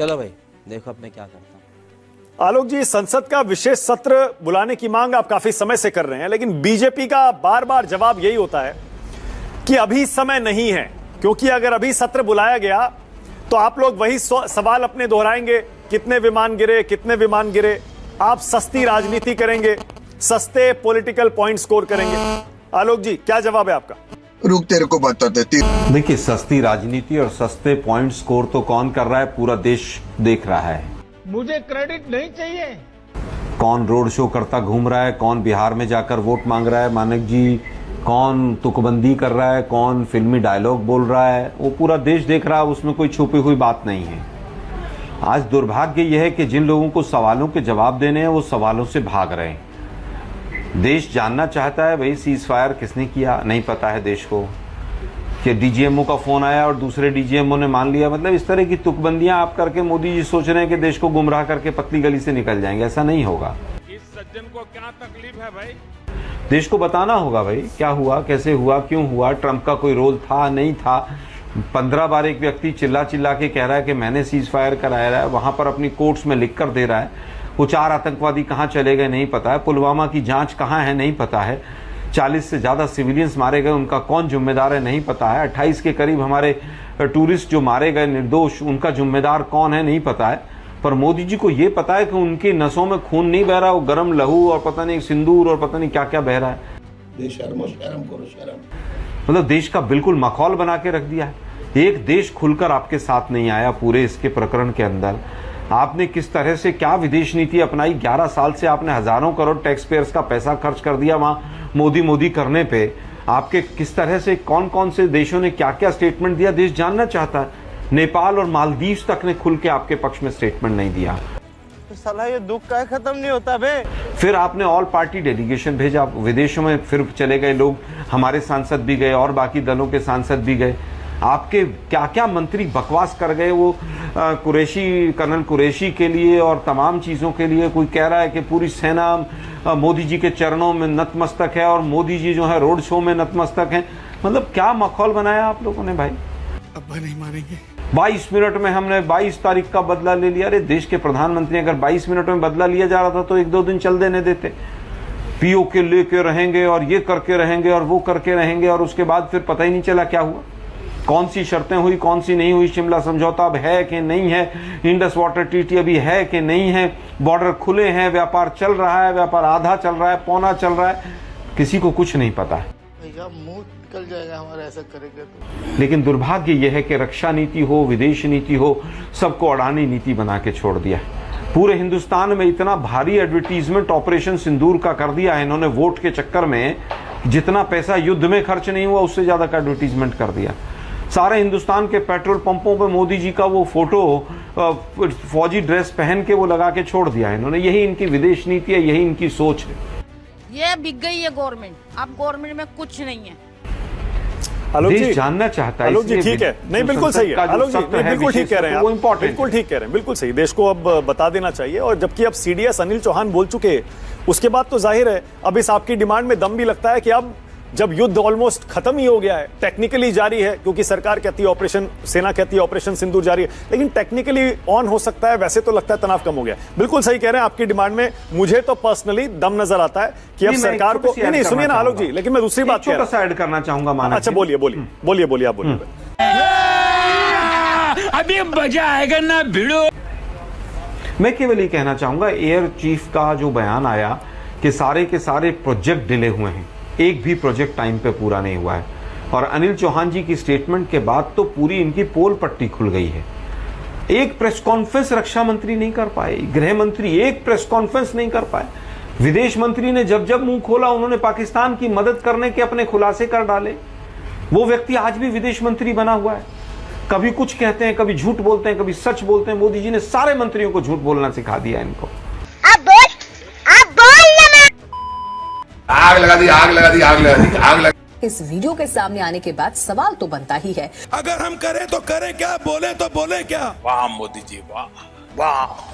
चलो भाई देखो अब मैं क्या करता हूँ। आलोक जी, संसद का विशेष सत्र बुलाने की मांग आप काफी समय से कर रहे हैं, लेकिन बीजेपी का बार बार जवाब यही होता है कि अभी समय नहीं है, क्योंकि अगर अभी सत्र बुलाया गया तो आप लोग वही सवाल अपने दोहराएंगे, कितने विमान गिरे, कितने विमान गिरे। आप सस्ती राजनीति करेंगे, सस्ते पॉलिटिकल पॉइंट स्कोर करेंगे। आलोक जी, क्या जवाब है आपका? रुक, तेरे को बताते। देखिए, सस्ती राजनीति और सस्ते पॉइंट स्कोर तो कौन कर रहा है? पूरा देश देख रहा है। मुझे क्रेडिट नहीं चाहिए। कौन रोड शो करता घूम रहा है, कौन बिहार में जाकर वोट मांग रहा है मानक जी, कौन तुकबंदी कर रहा है, कौन फिल्मी डायलॉग बोल रहा है, वो पूरा देश देख रहा है। उसमें कोई छुपी हुई बात नहीं है। आज दुर्भाग्य यह है कि जिन लोगों को सवालों के जवाब देने हैं वो सवालों से भाग रहे हैं। देश जानना चाहता है भाई सीज फायर किसने किया, नहीं पता है देश को कि डीजीएमओ का फोन आया और दूसरे डीजीएमओ ने मान लिया। मतलब इस तरह की तुकबंदियां आप करके मोदी जी सोच रहे हैं कि देश को गुमराह करके पतली गली से निकल जाएंगे। ऐसा नहीं होगा। इस सज्जन को क्या तकलीफ है भाई? देश को बताना होगा भाई क्या हुआ, कैसे हुआ, क्यों हुआ, ट्रंप का कोई रोल था, नहीं था। 15 बार एक व्यक्ति चिल्ला चिल्ला के कह रहा है कि मैंने सीज फायर कराया है, वहां पर अपनी कोर्ट्स में लिख कर दे रहा है। वो 4 आतंकवादी कहां चले गए नहीं पता है, पुलवामा की जांच कहां है नहीं पता है, 40 से ज्यादा सिविलियंस मारे गए, उनका कौन जिम्मेदार है नहीं पता है, 28 के करीब हमारे टूरिस्ट जो मारे गए निर्दोष, उनका जिम्मेदार कौन है नहीं पता है। पर मोदी जी को ये पता है कि उनकी नसों में खून नहीं बह रहा, वो गर्म लहू और पता नहीं सिंदूर और पता नहीं क्या क्या बह रहा है। शर्म करो, शर्म। मतलब देश का बिल्कुल मखौल बना के रख दिया है। एक देश खुलकर आपके साथ नहीं आया पूरे इसके प्रकरण के अंदर। आपने किस तरह से क्या विदेश नीति अपनाई? 11 साल से आपने हजारों करोड़ टैक्स पेयर्स का पैसा खर्च कर दिया वहां मोदी मोदी करने पे। आपके किस तरह से कौन कौन से देशों ने क्या क्या स्टेटमेंट दिया, देश जानना चाहता है। नेपाल और मालदीव्स तक ने खुल के आपके पक्ष में स्टेटमेंट नहीं दिया। तो साला ये दुख का खत्म नहीं होता बे। फिर आपने ऑल पार्टी डेलीगेशन भेजा विदेशों में, फिर चले गए लोग, हमारे सांसद भी गए और बाकी दलों के सांसद भी गए। आपके क्या क्या मंत्री बकवास कर गए, वो कर्नल कुरैशी के लिए और तमाम चीज़ों के लिए। कोई कह रहा है कि पूरी सेना मोदी जी के चरणों में नतमस्तक है और मोदी जी जो है रोड शो में नतमस्तक हैं। मतलब क्या माहौल बनाया आप लोगों ने भाई। अब नहीं मानेंगे। 22 मिनट में हमने 22 तारीख का बदला ले लिया। अरे देश के प्रधानमंत्री अगर 22 मिनट में बदला लिया जा रहा था तो 1-2 दिन चल देने देते। पीओ के लेके रहेंगे और ये करके रहेंगे और वो करके रहेंगे, और उसके बाद फिर पता ही नहीं चला क्या हुआ, कौन सी शर्तें हुई, कौन सी नहीं हुई। शिमला समझौता अब है कि नहीं है, इंडस वाटर ट्रीटी अभी है कि नहीं है, बॉर्डर खुले हैं, व्यापार चल रहा है, व्यापार आधा चल रहा है, पौना चल रहा है, किसी को कुछ नहीं पता है। मुंह निकल जाएगा हमारा ऐसा करेंगे तो। लेकिन दुर्भाग्य यह है कि रक्षा नीति हो, विदेश नीति हो, सबको अडानी नीति बना के छोड़ दिया। पूरे हिंदुस्तान में इतना भारी एडवर्टीजमेंट ऑपरेशन सिंदूर का कर दिया है इन्होंने वोट के चक्कर में। जितना पैसा युद्ध में खर्च नहीं हुआ उससे ज्यादा का एडवर्टीजमेंट कर दिया। सारे हिंदुस्तान के पेट्रोल पंपों पे मोदी जी का वो फोटो फौजी ड्रेस पहन के वो लगा के छोड़ दिया है इन्होंने। यही इनकी विदेश नीति है, यही इनकी सोच है। ये बिक गई है गवर्नमेंट, अब गवर्नमेंट में कुछ नहीं है। आलोक जी जानना चाहता है। आलोक जी ठीक है, नहीं बिल्कुल सही है आलोक जी, बिल्कुल ठीक कह रहे हैं आप, बिल्कुल ठीक कह रहे हैं, बिल्कुल सही। देश को अब बता देना चाहिए। और जबकि अब सीडीएस अनिल चौहान बोल चुके हैं, उसके बाद तो जाहिर है अब इस आपकी डिमांड में दम भी लगता है कि अब जब युद्ध ऑलमोस्ट खत्म ही हो गया है, टेक्निकली जारी है, क्योंकि सरकार कहती है ऑपरेशन, सेना कहती है ऑपरेशन सिंदूर जारी है, लेकिन टेक्निकली ऑन हो सकता है, वैसे तो लगता है तनाव कम हो गया। बिल्कुल सही कह रहे हैं आपकी डिमांड में। मुझे तो पर्सनली दम नजर आता है कि अब सरकार को नहीं सुनिए ना आलोक जी, लेकिन मैं दूसरी बात कह रहा हूं, करना चाहूंगा। अच्छा बोलिए बोलिए बोलिए बोलिए आप बोलिए। अभी मजा आएगा ना भिड़ो। मैं केवल ये कहना चाहूंगा, एयर चीफ का जो बयान आया कि सारे के सारे प्रोजेक्ट डिले हुए हैं, एक भी प्रोजेक्ट टाइम पे पूरा नहीं हुआ है, और अनिल चौहान जी की स्टेटमेंट के बाद तो पूरी इनकी पोल पट्टी खुल गई है। एक प्रेस कॉन्फ्रेंस रक्षा मंत्री नहीं कर पाए, गृह मंत्री एक प्रेस कॉन्फ्रेंस नहीं कर पाए, विदेश मंत्री ने जब जब मुंह खोला उन्होंने पाकिस्तान की मदद करने के अपने खुलासे कर डाले। वो व्यक्ति आज भी विदेश मंत्री बना हुआ है, कभी कुछ कहते हैं, कभी झूठ बोलते हैं, कभी सच बोलते हैं। मोदी जी ने सारे मंत्रियों को झूठ बोलना सिखा दिया इनको। आग लगा दी, आग लगा दी, आग लगा दी, आग लगा। इस वीडियो के सामने आने के बाद सवाल तो बनता ही है, अगर हम करें तो करें क्या, बोले तो बोले क्या। वाह मोदी जी वाह वाह।